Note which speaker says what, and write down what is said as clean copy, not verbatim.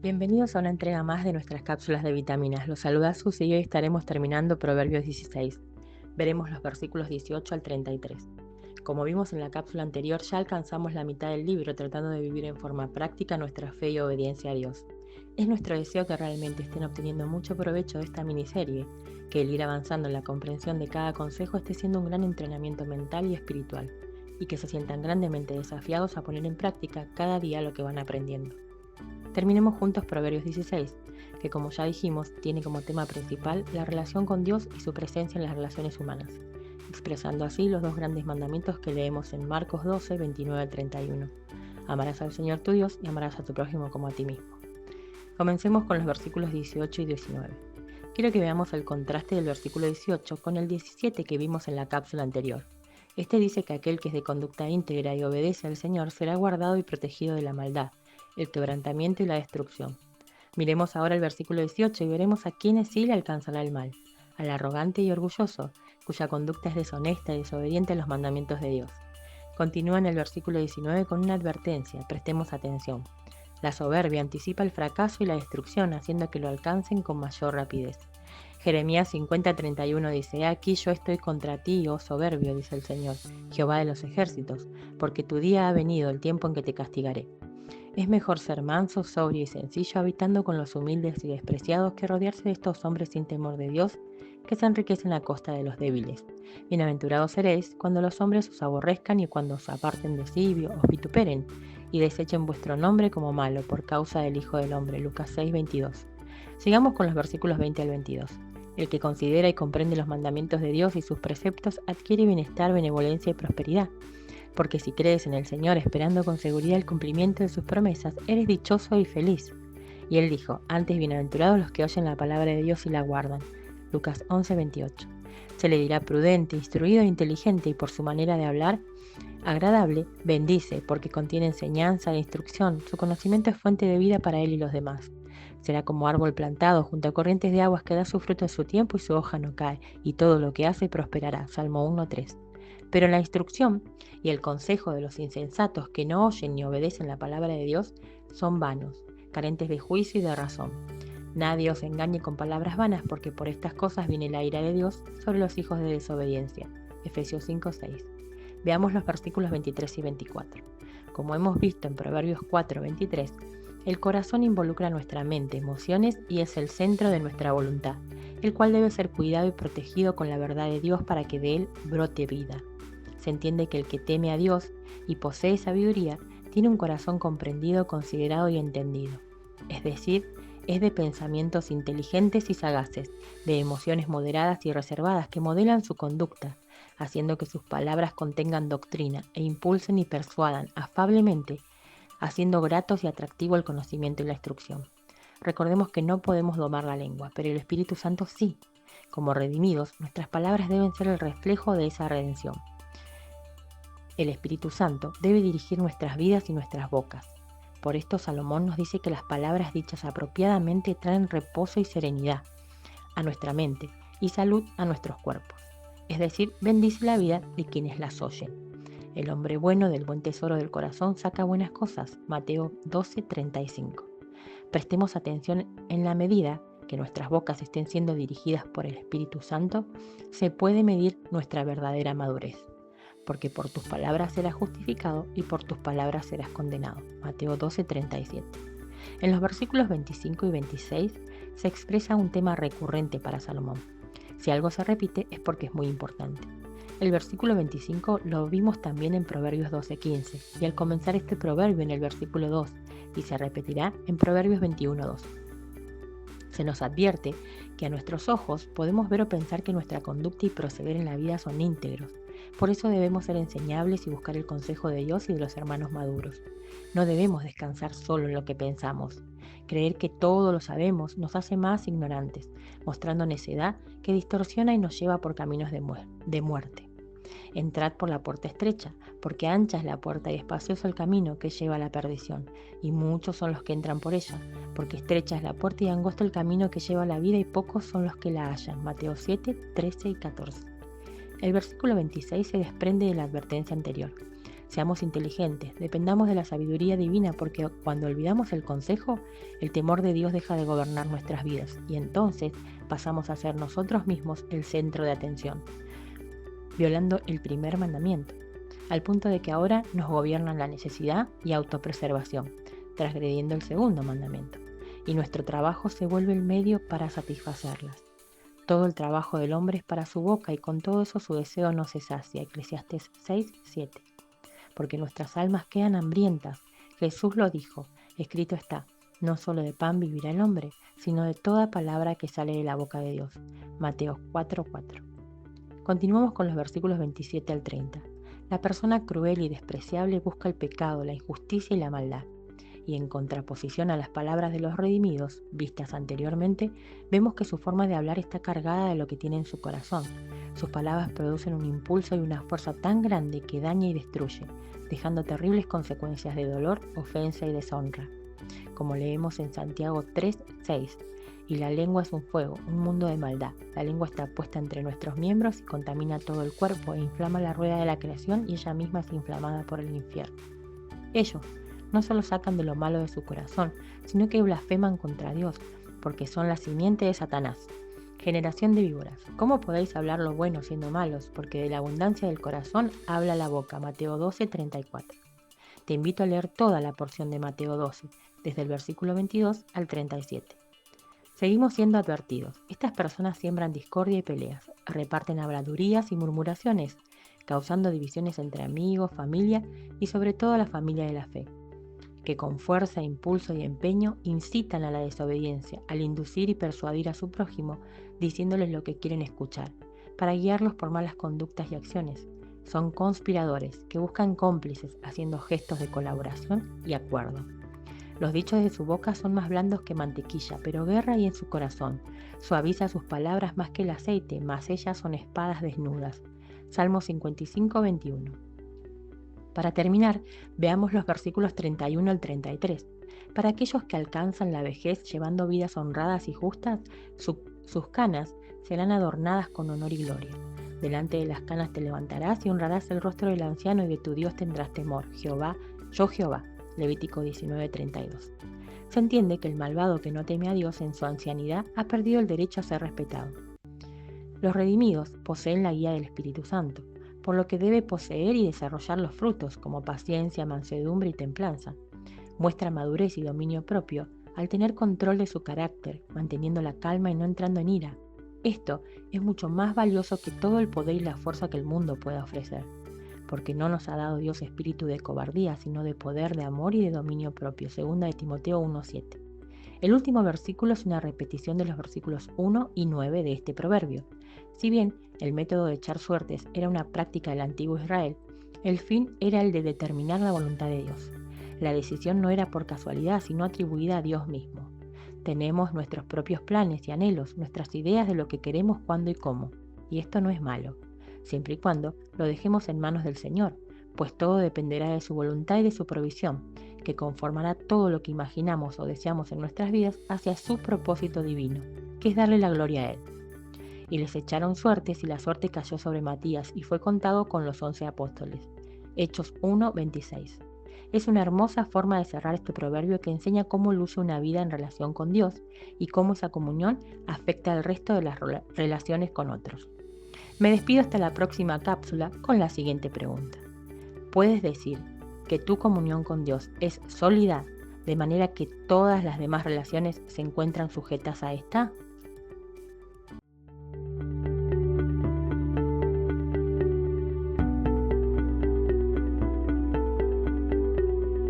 Speaker 1: Bienvenidos a una entrega más de nuestras cápsulas de vitaminas. Los saluda Susi y hoy estaremos terminando Proverbios 16. Veremos los versículos 18 al 33. Como vimos en la cápsula anterior, ya alcanzamos la mitad del libro tratando de vivir en forma práctica nuestra fe y obediencia a Dios. Es nuestro deseo que realmente estén obteniendo mucho provecho de esta miniserie, que el ir avanzando en la comprensión de cada consejo esté siendo un gran entrenamiento mental y espiritual, y que se sientan grandemente desafiados a poner en práctica cada día lo que van aprendiendo. Terminemos juntos Proverbios 16, que como ya dijimos, tiene como tema principal la relación con Dios y su presencia en las relaciones humanas, expresando así los dos grandes mandamientos que leemos en Marcos 12, 29 al 31. Amarás al Señor tu Dios y amarás a tu prójimo como a ti mismo. Comencemos con los versículos 18 y 19. Quiero que veamos el contraste del versículo 18 con el 17 que vimos en la cápsula anterior. Este dice que aquel que es de conducta íntegra y obedece al Señor será guardado y protegido de la maldad, el quebrantamiento y la destrucción. Miremos ahora el versículo 18 y veremos a quienes sí le alcanzará el mal, al arrogante y orgulloso, cuya conducta es deshonesta y desobediente a los mandamientos de Dios. Continúa en el versículo 19 con una advertencia, prestemos atención. La soberbia anticipa el fracaso y la destrucción, haciendo que lo alcancen con mayor rapidez. Jeremías 50:31 dice: He aquí yo estoy contra ti, oh soberbio, dice el Señor, Jehová de los ejércitos, porque tu día ha venido, el tiempo en que te castigaré. Es mejor ser manso, sobrio y sencillo, habitando con los humildes y despreciados, que rodearse de estos hombres sin temor de Dios, que se enriquecen a costa de los débiles. Bienaventurados seréis cuando los hombres os aborrezcan y cuando os aparten de sí, os vituperen, y desechen vuestro nombre como malo por causa del Hijo del Hombre. Lucas 6:22. Sigamos con los versículos 20 al 22. El que considera y comprende los mandamientos de Dios y sus preceptos adquiere bienestar, benevolencia y prosperidad. Porque si crees en el Señor esperando con seguridad el cumplimiento de sus promesas, eres dichoso y feliz. Y él dijo: antes bienaventurados los que oyen la palabra de Dios y la guardan. Lucas 11:28. Se le dirá prudente, instruido e inteligente, y por su manera de hablar agradable, bendice, porque contiene enseñanza e instrucción. Su conocimiento es fuente de vida para él y los demás. Será como árbol plantado junto a corrientes de aguas que da su fruto en su tiempo y su hoja no cae, y todo lo que hace prosperará. Salmo 1:3. Pero la instrucción y el consejo de los insensatos que no oyen ni obedecen la palabra de Dios son vanos, carentes de juicio y de razón. Nadie os engañe con palabras vanas, porque por estas cosas viene la ira de Dios sobre los hijos de desobediencia. Efesios 5:6. Veamos los versículos 23 y 24. Como hemos visto en Proverbios 4:23, el corazón involucra nuestra mente, emociones y es el centro de nuestra voluntad, el cual debe ser cuidado y protegido con la verdad de Dios para que de él brote vida. Se entiende que el que teme a Dios y posee sabiduría tiene un corazón comprendido, considerado y entendido. Es decir, es de pensamientos inteligentes y sagaces, de emociones moderadas y reservadas que modelan su conducta, haciendo que sus palabras contengan doctrina e impulsen y persuadan afablemente, haciendo gratos y atractivo el conocimiento y la instrucción. Recordemos que no podemos domar la lengua, pero el Espíritu Santo sí. Como redimidos, nuestras palabras deben ser el reflejo de esa redención. El Espíritu Santo debe dirigir nuestras vidas y nuestras bocas. Por esto Salomón nos dice que las palabras dichas apropiadamente traen reposo y serenidad a nuestra mente y salud a nuestros cuerpos. Es decir, bendice la vida de quienes las oyen. El hombre bueno del buen tesoro del corazón saca buenas cosas. Mateo 12:35. Prestemos atención. En la medida que nuestras bocas estén siendo dirigidas por el Espíritu Santo, se puede medir nuestra verdadera madurez. Porque por tus palabras serás justificado y por tus palabras serás condenado. Mateo 12:37. En los versículos 25 y 26 se expresa un tema recurrente para Salomón. Si algo se repite es porque es muy importante. El versículo 25 lo vimos también en Proverbios 12:15 y al comenzar este proverbio en el versículo 2 y se repetirá en Proverbios 21:2. Se nos advierte que a nuestros ojos podemos ver o pensar que nuestra conducta y proceder en la vida son íntegros. Por eso debemos ser enseñables y buscar el consejo de Dios y de los hermanos maduros. No debemos descansar solo en lo que pensamos. Creer que todo lo sabemos nos hace más ignorantes, mostrando necedad que distorsiona y nos lleva por caminos de muerte. Entrad por la puerta estrecha, porque ancha es la puerta y espacioso el camino que lleva a la perdición, y muchos son los que entran por ella, porque estrecha es la puerta y angosto el camino que lleva a la vida y pocos son los que la hallan. Mateo 7:13 y 14. El versículo 26 se desprende de la advertencia anterior. Seamos inteligentes, dependamos de la sabiduría divina, porque cuando olvidamos el consejo, el temor de Dios deja de gobernar nuestras vidas y entonces pasamos a ser nosotros mismos el centro de atención, violando el primer mandamiento, al punto de que ahora nos gobiernan la necesidad y autopreservación, transgrediendo el segundo mandamiento, y nuestro trabajo se vuelve el medio para satisfacerlas. Todo el trabajo del hombre es para su boca y con todo eso su deseo no se sacia. Eclesiastés 6:7. Porque nuestras almas quedan hambrientas. Jesús lo dijo, escrito está, no solo de pan vivirá el hombre, sino de toda palabra que sale de la boca de Dios. Mateo 4:4. Continuamos con los versículos 27 al 30. La persona cruel y despreciable busca el pecado, la injusticia y la maldad. Y en contraposición a las palabras de los redimidos, vistas anteriormente, vemos que su forma de hablar está cargada de lo que tiene en su corazón. Sus palabras producen un impulso y una fuerza tan grande que daña y destruye, dejando terribles consecuencias de dolor, ofensa y deshonra. Como leemos en Santiago 3:6, y la lengua es un fuego, un mundo de maldad. La lengua está puesta entre nuestros miembros y contamina todo el cuerpo e inflama la rueda de la creación y ella misma es inflamada por el infierno. Ellos no solo sacan de lo malo de su corazón, sino que blasfeman contra Dios, porque son la simiente de Satanás. Generación de víboras, ¿cómo podéis hablar lo bueno siendo malos? Porque de la abundancia del corazón habla la boca. Mateo 12:34. Te invito a leer toda la porción de Mateo 12, desde el versículo 22 al 37. Seguimos siendo advertidos. Estas personas siembran discordia y peleas, reparten habladurías y murmuraciones, causando divisiones entre amigos, familia y sobre todo la familia de la fe, que con fuerza, impulso y empeño incitan a la desobediencia, al inducir y persuadir a su prójimo, diciéndoles lo que quieren escuchar, para guiarlos por malas conductas y acciones. Son conspiradores que buscan cómplices, haciendo gestos de colaboración y acuerdo. Los dichos de su boca son más blandos que mantequilla, pero guerra hay en su corazón. Suaviza sus palabras más que el aceite, mas ellas son espadas desnudas. Salmo 55:21. Para terminar, veamos los versículos 31 al 33. Para aquellos que alcanzan la vejez llevando vidas honradas y justas, sus canas serán adornadas con honor y gloria. Delante de las canas te levantarás y honrarás el rostro del anciano y de tu Dios tendrás temor. Yo Jehová. Levítico 19:32. Se entiende que el malvado que no teme a Dios en su ancianidad ha perdido el derecho a ser respetado. Los redimidos poseen la guía del Espíritu Santo, por lo que debe poseer y desarrollar los frutos como paciencia, mansedumbre y templanza. Muestra madurez y dominio propio al tener control de su carácter, manteniendo la calma y no entrando en ira. Esto es mucho más valioso que todo el poder y la fuerza que el mundo pueda ofrecer, porque no nos ha dado Dios espíritu de cobardía, sino de poder, de amor y de dominio propio. 2 de Timoteo 1:7. El último versículo es una repetición de los versículos 1 y 9 de este proverbio. Si bien el método de echar suertes era una práctica del antiguo Israel, el fin era el de determinar la voluntad de Dios. La decisión no era por casualidad, sino atribuida a Dios mismo. Tenemos nuestros propios planes y anhelos, nuestras ideas de lo que queremos, cuándo y cómo. Y esto no es malo, siempre y cuando lo dejemos en manos del Señor, pues todo dependerá de su voluntad y de su provisión, que conformará todo lo que imaginamos o deseamos en nuestras vidas hacia su propósito divino, que es darle la gloria a Él. Y les echaron suertes y la suerte cayó sobre Matías y fue contado con los 11 apóstoles. Hechos 1:26. Es una hermosa forma de cerrar este proverbio que enseña cómo luce una vida en relación con Dios y cómo esa comunión afecta al resto de las relaciones con otros. Me despido hasta la próxima cápsula con la siguiente pregunta. ¿Puedes decir que tu comunión con Dios es sólida, de manera que todas las demás relaciones se encuentran sujetas a esta?